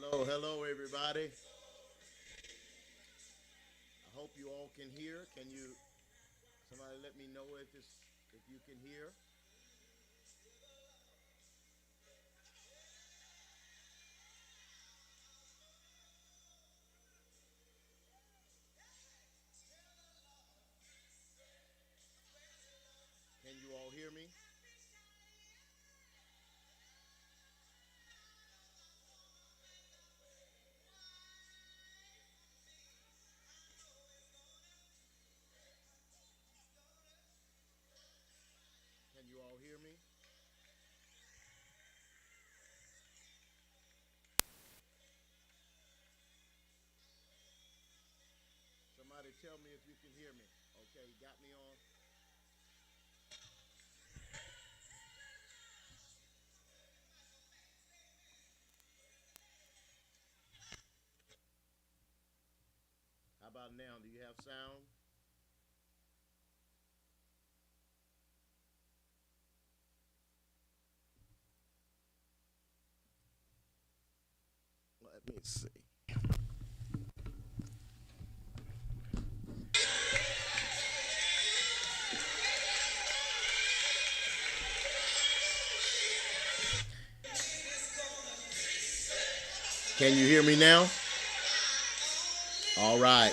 Hello, hello, everybody. I hope you all can hear. Can you? Somebody let me know if you can hear. Can you all hear me? Can you all hear me? Somebody tell me if you can hear me. Okay, you got me on. How about now? Do you have sound? Let me see. Can you hear me now? All right.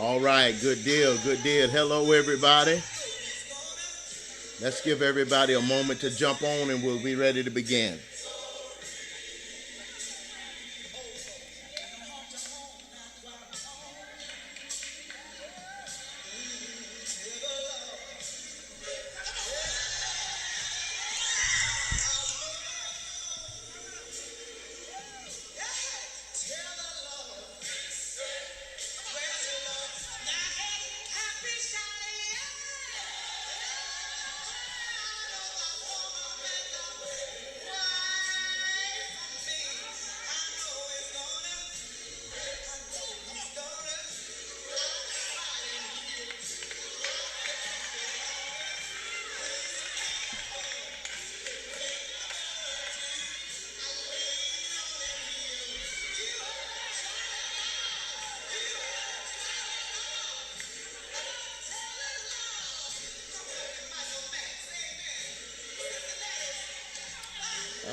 All right. Good deal. Good deal. Hello, everybody. Let's give everybody a moment to jump on and we'll be ready to begin.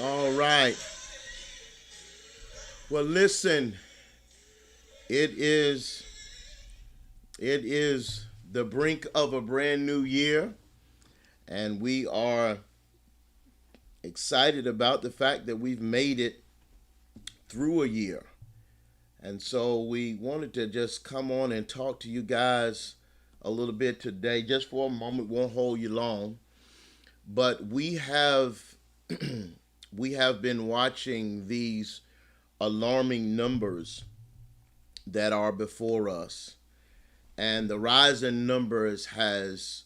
All right. Well, listen, it is it is the brink of a brand new year, and we are excited about the fact that we've made it through a year. And so we wanted to just come on and talk to you guys a little bit today, just for a moment. Won't hold you long, but we have been watching these alarming numbers that are before us, and the rise in numbers has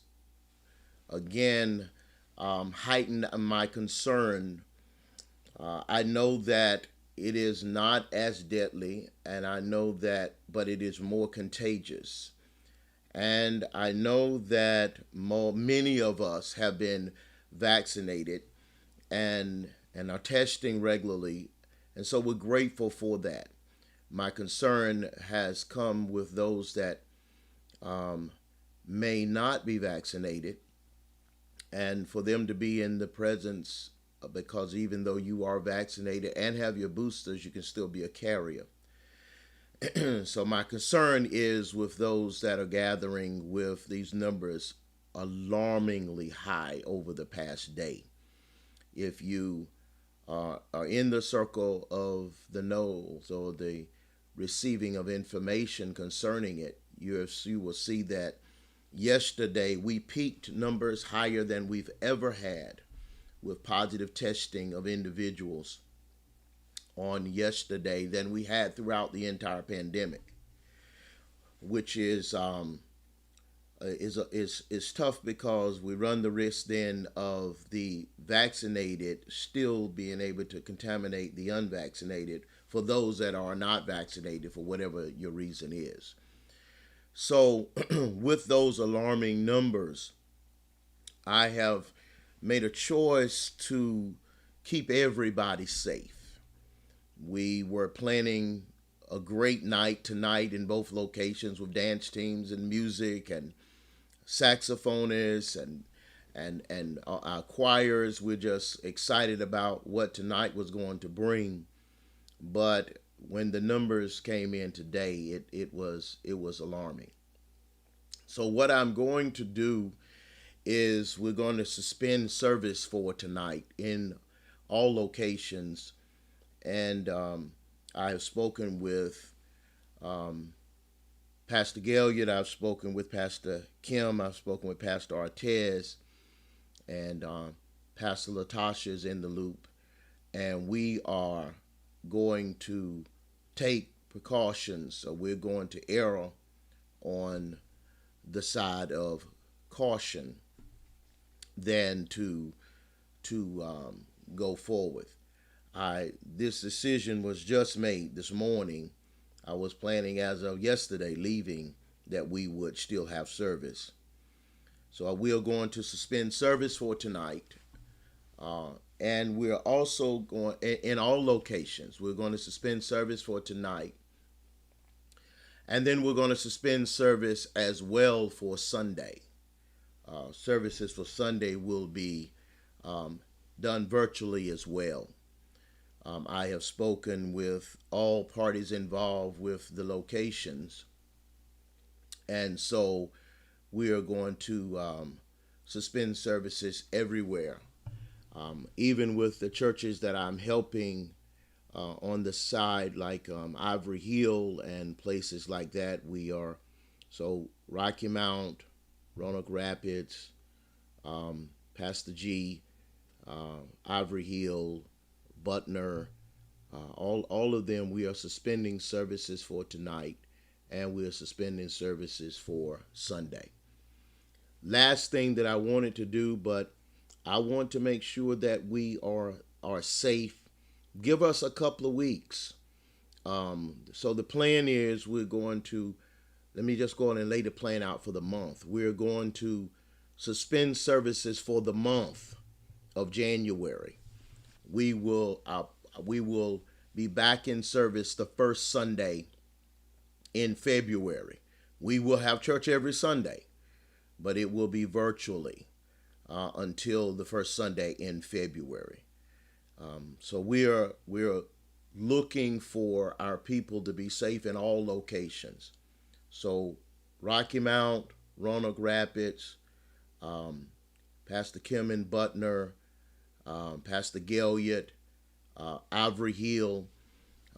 again heightened my concern. I know that it is not as deadly, and I know that, but it is more contagious. And I know that many of us have been vaccinated and are testing regularly, and so we're grateful for that. My concern has come with those that um, may not be vaccinated, and for them to be in the presence, because even though you are vaccinated and have your boosters, you can still be a carrier. So my concern is with those that are gathering with these numbers alarmingly high over the past day. If you are in the circle of the no's or the receiving of information concerning it, you will see that yesterday we peaked numbers higher than we've ever had with positive testing of individuals on yesterday than we had throughout the entire pandemic, which is tough because we run the risk then of the vaccinated still being able to contaminate the unvaccinated for those that are not vaccinated for whatever your reason is. So, with those alarming numbers, I have made a choice to keep everybody safe. We were planning a great night tonight in both locations with dance teams and music and saxophonists and our choirs. We're just excited about what tonight was going to bring. But when the numbers came in today, it was alarming. So what I'm going to do is we're going to suspend service for tonight in all locations, and I have spoken with Pastor Gaillard, I've spoken with Pastor Kim, I've spoken with Pastor Artez, and Pastor Latasha is in the loop, and we are going to take precautions. So we're going to err on the side of caution than to go forward. This decision was just made this morning. I was planning as of yesterday leaving that we would still have service. So we are going to suspend service for tonight. And we're also going, in all locations, we're going to suspend service for tonight. And then we're going to suspend service as well for Sunday. Services for Sunday will be done virtually as well. I have spoken with all parties involved with the locations. And so we are going to suspend services everywhere. Even with the churches that I'm helping on the side, like Ivory Hill and places like that, we are, so Rocky Mount, Roanoke Rapids, Pastor G, Ivory Hill, Butner, all of them, we are suspending services for tonight, and we are suspending services for Sunday. Last thing that I wanted to do, but I want to make sure that we are safe. Give us a couple of weeks. So the plan is we're going to, let me just go on and lay the plan out for the month. We're going to suspend services for the month of January. We will be back in service the first Sunday in February. We will have church every Sunday, but it will be virtually until the first Sunday in February. So we're looking for our people to be safe in all locations. So Rocky Mount, Roanoke Rapids, Pastor Kim and Butner, Pastor Gaillard, Ivory Hill,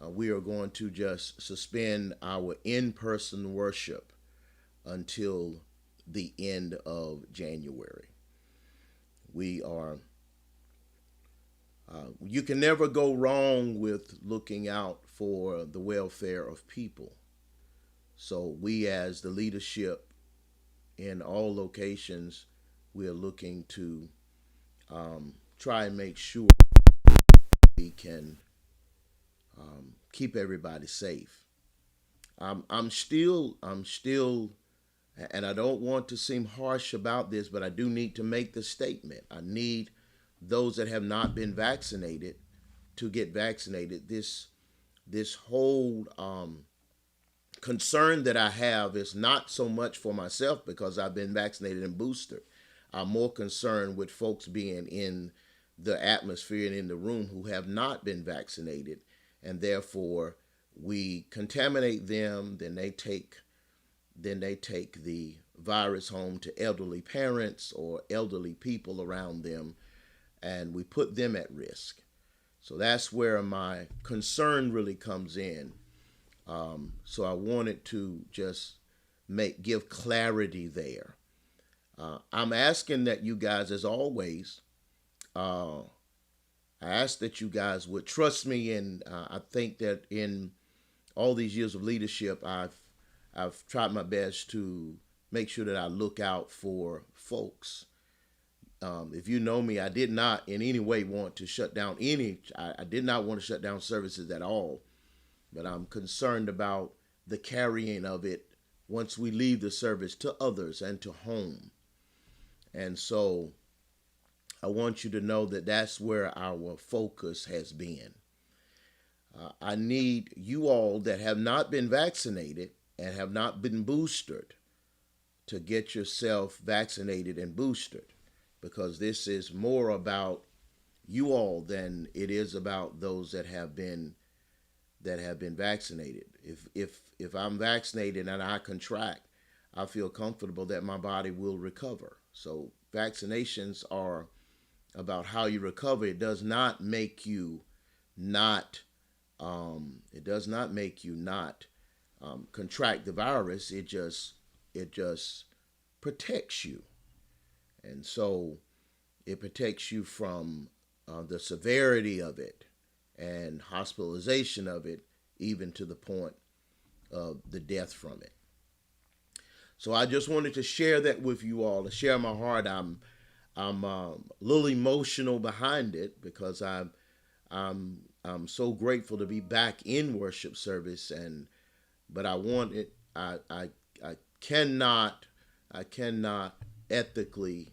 we are going to just suspend our in-person worship until the end of January. We are, you can never go wrong with looking out for the welfare of people. So we as the leadership in all locations, we are looking to try and make sure we can keep everybody safe. I'm still, and I don't want to seem harsh about this, but I do need to make the statement. I need those that have not been vaccinated to get vaccinated. This whole concern that I have is not so much for myself because I've been vaccinated and boosted. I'm more concerned with folks being in the atmosphere and in the room who have not been vaccinated, and therefore we contaminate them. Then they take the virus home to elderly parents or elderly people around them, and we put them at risk. So that's where my concern really comes in. So I wanted to just give clarity there. I'm asking that you guys, as always, uh, I ask that you guys would trust me, and I think that in all these years of leadership, I've tried my best to make sure that I look out for folks. If you know me, I did not in any way want to shut down any. I did not want to shut down services at all, but I'm concerned about the carrying of it once we leave the service to others and to home. And so I want you to know that that's where our focus has been. I need you all that have not been vaccinated and have not been boosted to get yourself vaccinated and boosted, because this is more about you all than it is about those that have been vaccinated. If I'm vaccinated and I contract, I feel comfortable that my body will recover. So vaccinations are about how you recover. It does not make you not. It does not make you not contract the virus. It just protects you, and so it protects you from the severity of it and hospitalization of it, even to the point of the death from it. So I just wanted to share that with you all, to share my heart. I'm a little emotional behind it because I'm so grateful to be back in worship service, and but I want it. I cannot ethically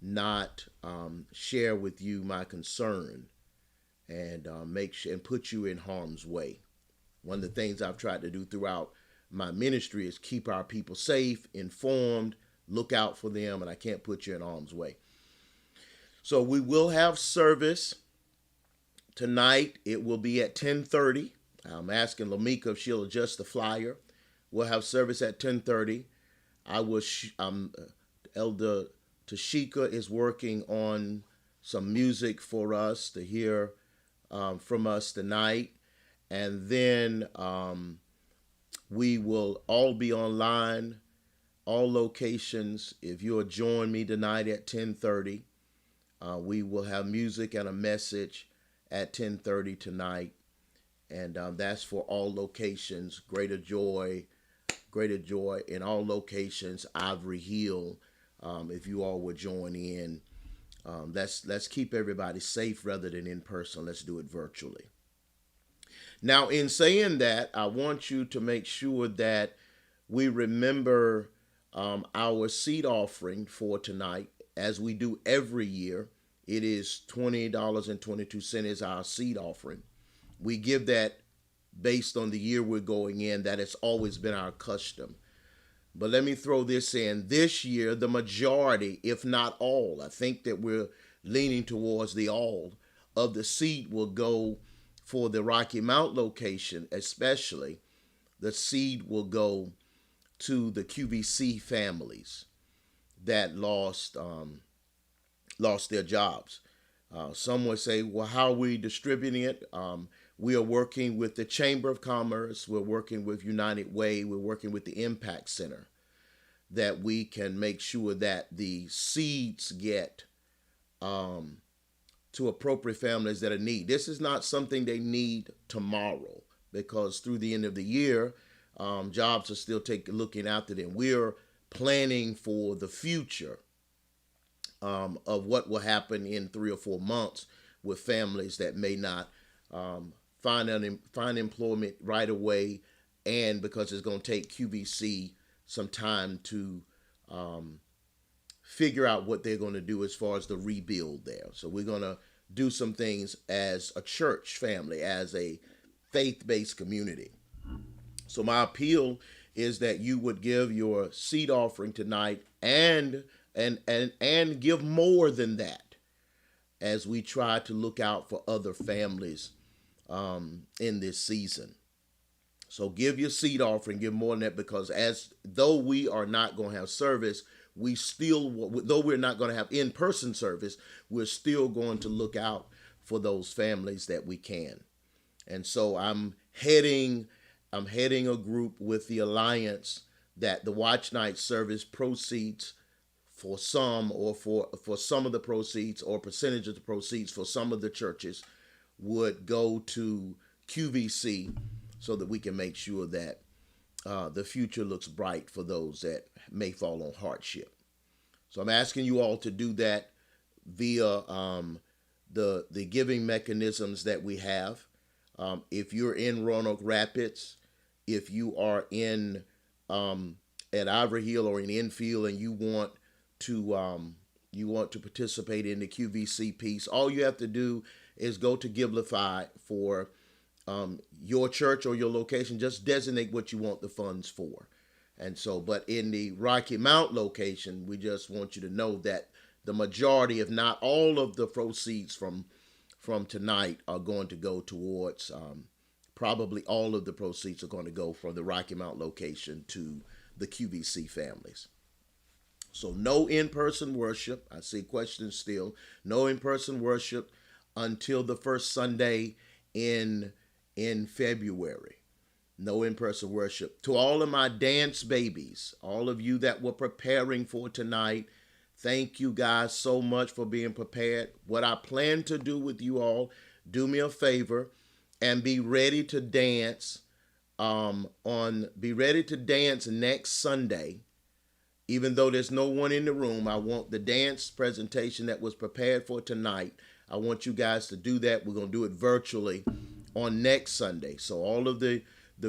not share with you my concern and make sure and put you in harm's way. One of the things I've tried to do throughout my ministry is keep our people safe, informed, look out for them, and I can't put you in harm's way. So we will have service tonight. It will be at 10:30. I'm asking Lamika if she'll adjust the flyer. We'll have service at 10:30. Elder Tashika is working on some music for us to hear from us tonight. And then we will all be online, all locations. If you'll join me tonight at 10:30, we will have music and a message at 10:30 tonight. And that's for all locations. Greater joy in all locations. Ivory Hill. If you all would join in, let's keep everybody safe rather than in person. Let's do it virtually. Now, in saying that, I want you to make sure that we remember our seed offering for tonight, as we do every year. It is $20.22 is our seed offering. We give that based on the year we're going in. That has always been our custom. But let me throw this in. This year, the majority, if not all, I think that we're leaning towards the all of the seed will go for the Rocky Mount location, especially. The seed will go to the QVC families that lost their jobs. Some would say, well, how are we distributing it? We are working with the Chamber of Commerce. We're working with United Way. We're working with the Impact Center, that we can make sure that the seeds get to appropriate families that are in need. This is not something they need tomorrow, because through the end of the year, jobs are still looking after them. We're planning for the future of what will happen in 3 or 4 months with families that may not find employment right away, and because it's going to take QVC some time to figure out what they're going to do as far as the rebuild there. So we're going to do some things as a church family, as a faith-based community. So my appeal is that you would give your seed offering tonight and give more than that, as we try to look out for other families in this season. So give your seed offering, give more than that, because as though we are not going to have service, though we're not going to have in-person service, we're still going to look out for those families that we can. And so I'm heading I'm heading a group with the Alliance that the Watch Night service proceeds for some, or for some of the proceeds, or percentage of the proceeds for some of the churches, would go to QVC, so that we can make sure that the future looks bright for those that may fall on hardship. So I'm asking you all to do that via the giving mechanisms that we have. If you're in Roanoke Rapids, if you are in at Ivory Hill or in Enfield, and you want to participate in the QVC piece, all you have to do is go to Givelify for your church or your location. Just designate what you want the funds for. And so, but in the Rocky Mount location, we just want you to know that the majority, if not all of the proceeds from tonight, are going to go towards, probably all of the proceeds are going to go from the Rocky Mount location to the QVC families. So no in-person worship. I see questions still. No in-person worship until the first Sunday in February. No in-person worship. To all of my dance babies, all of you that were preparing for tonight, thank you guys so much for being prepared. What I plan to do with you all, do me a favor and be ready to dance be ready to dance next Sunday. Even though there's no one in the room, I want the dance presentation that was prepared for tonight. I want you guys to do that. We're going to do it virtually on next Sunday. So all of the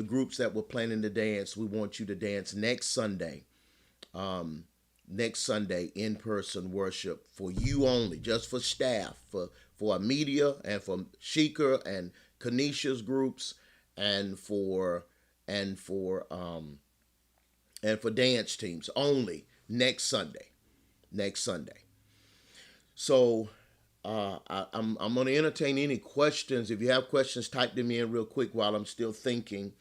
groups that were planning to dance, we want you to dance next Sunday. Next Sunday, in-person worship for you only, just for staff, for our media, and for Sheikah and Kanisha's groups, and for dance teams only next Sunday. So I'm going to entertain any questions. If you have questions, type them in real quick while I'm still thinking,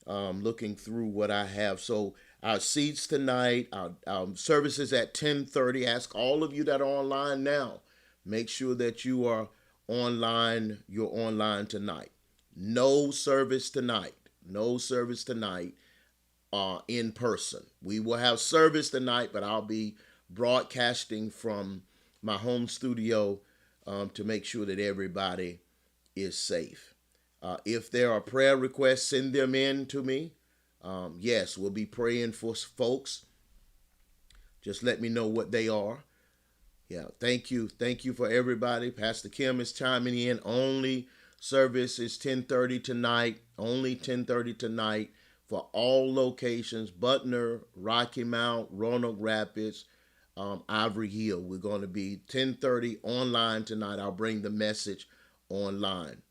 looking through what I have. So our seats tonight, our services at 10:30. Ask all of you that are online now, make sure that you are online. You're online tonight. No service tonight. In person. We will have service tonight, but I'll be broadcasting from my home studio to make sure that everybody is safe. If there are prayer requests, send them in to me. Yes, we'll be praying for folks. Just let me know what they are. Yeah, thank you for everybody. Pastor Kim is chiming in. Only service is 10:30 tonight. Only 10:30 tonight for all locations: Butner, Rocky Mount, Roanoke Rapids, Ivory Hill. We're going to be 10:30 online tonight. I'll bring the message online.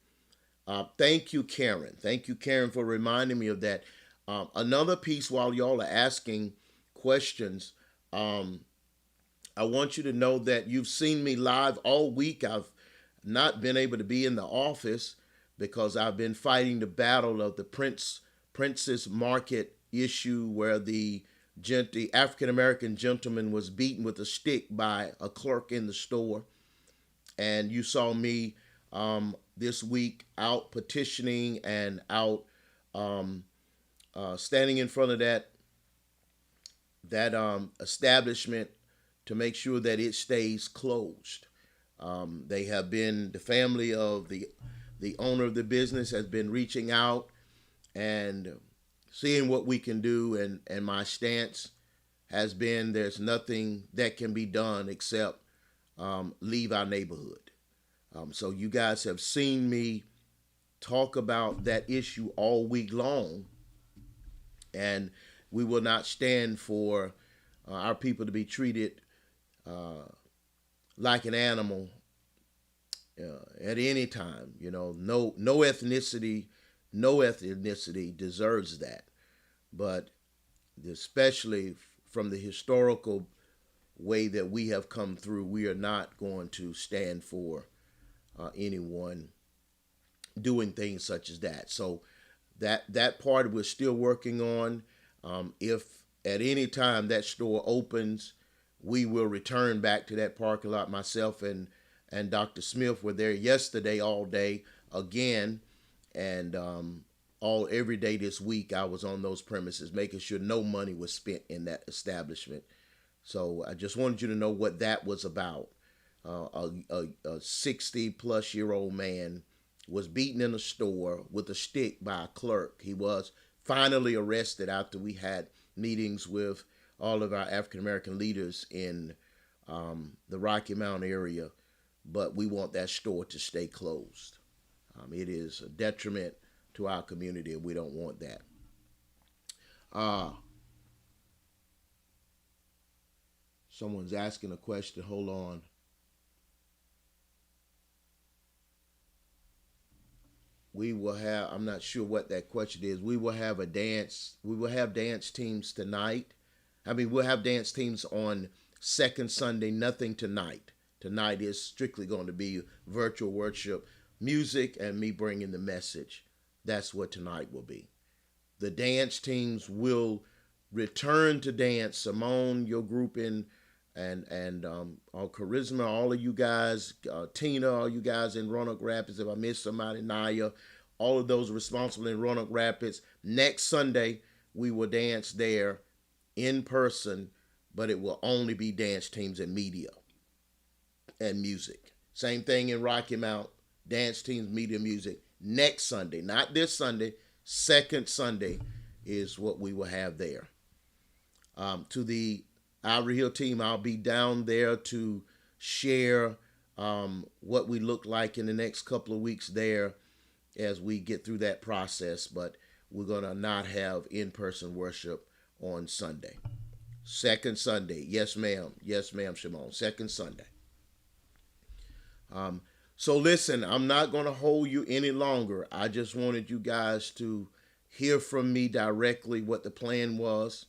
Thank you, Karen. Thank you, Karen, for reminding me of that. Another piece, while y'all are asking questions, I want you to know that you've seen me live all week. I've not been able to be in the office because I've been fighting the battle of the Princess Market issue, where the African-American gentleman was beaten with a stick by a clerk in the store. And you saw me this week out petitioning and out standing in front of that establishment to make sure that it stays closed. The family of the owner of the business has been reaching out and seeing what we can do, and my stance has been there's nothing that can be done except leave our neighborhood. So you guys have seen me talk about that issue all week long, and we will not stand for our people to be treated like an animal at any time. No ethnicity deserves that. But especially from the historical way that we have come through, we are not going to stand for anyone doing things such as that. So that part we're still working on. If at any time that store opens, we will return back to that parking lot. Myself and Dr. Smith were there yesterday all day again, and every day this week I was on those premises, making sure no money was spent in that establishment. So I just wanted you to know what that was about. A 60-plus-year-old man was beaten in a store with a stick by a clerk. He was finally arrested after we had meetings with all of our African American leaders in the Rocky Mountain area, but we want that store to stay closed. It is a detriment to our community, and we don't want that. Someone's asking a question. Hold on. We will have, I'm not sure what that question is. We will have dance teams tonight. We'll have dance teams on second Sunday, nothing tonight. Tonight is strictly going to be virtual worship, music, and me bringing the message. That's what tonight will be. The dance teams will return to dance. Simone, your group and Charisma, all of you guys, Tina, all you guys in Roanoke Rapids. If I missed somebody, Naya, all of those responsible in Roanoke Rapids. Next Sunday, we will dance there in person, but it will only be dance teams and media and music. Same thing in Rocky Mount, dance teams, media, music. Next Sunday, not this Sunday, second Sunday is what we will have there. To the Ivory Hill team, I'll be down there to share what we look like in the next couple of weeks there as we get through that process, but we're going to not have in-person worship on Sunday. Second Sunday. Yes, ma'am. Yes, ma'am, Shimon. Second Sunday. So listen, I'm not going to hold you any longer. I just wanted you guys to hear from me directly what the plan was.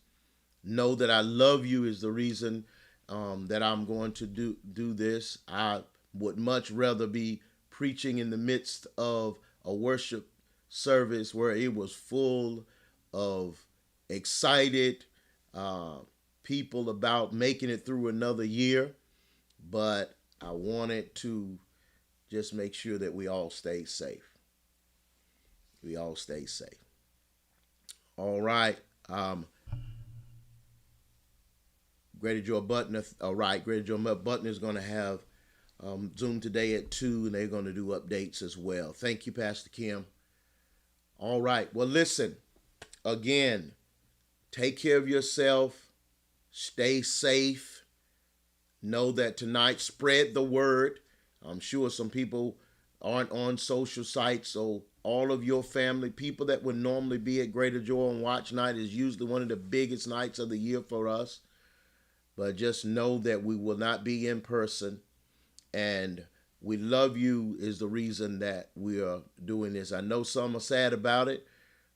Know that I love you is the reason that I'm going to do this. I would much rather be preaching in the midst of a worship service where it was full of excited people about making it through another year. But I wanted to just make sure that we all stay safe. We all stay safe. All right. Greater Joy Butner, Greater Joy Butner is going to have Zoom today at 2, and they're going to do updates as well. Thank you, Pastor Kim. All right. Well, listen, again, take care of yourself. Stay safe. Know that tonight, spread the word. I'm sure some people aren't on social sites, so all of your family, people that would normally be at Greater Joy on Watch Night, is usually one of the biggest nights of the year for us. But just know that we will not be in person, and we love you is the reason that we are doing this. I know some are sad about it,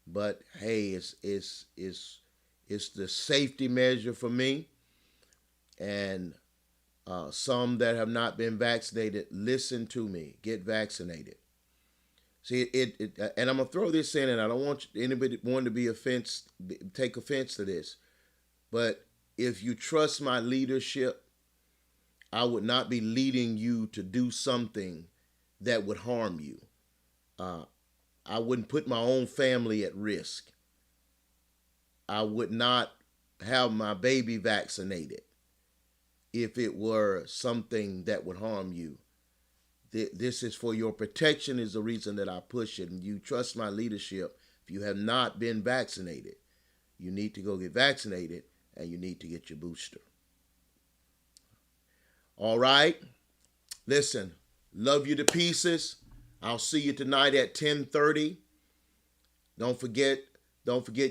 but hey, it's the safety measure for me. And some that have not been vaccinated, listen to me. Get vaccinated. See, and I'm gonna throw this in, and I don't want anybody to be take offense to this, but if you trust my leadership, I would not be leading you to do something that would harm you. I wouldn't put my own family at risk. I would not have my baby vaccinated if it were something that would harm you. This is for your protection is the reason that I push it. And you trust my leadership. If you have not been vaccinated, you need to go get vaccinated, and you need to get your booster. All right. Listen, love you to pieces. I'll see you tonight at 10:30. Don't forget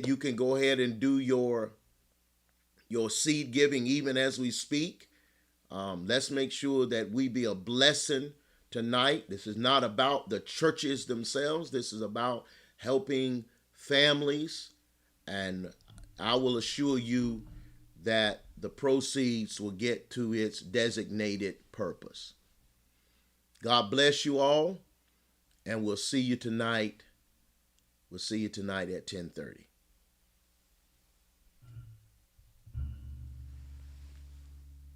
you can go ahead and do your seed giving even as we speak. Let's make sure that we be a blessing tonight. This is not about the churches themselves. This is about helping families, and I will assure you that the proceeds will get to its designated purpose. God bless you all, and we'll see you tonight. We'll see you tonight at 10:30.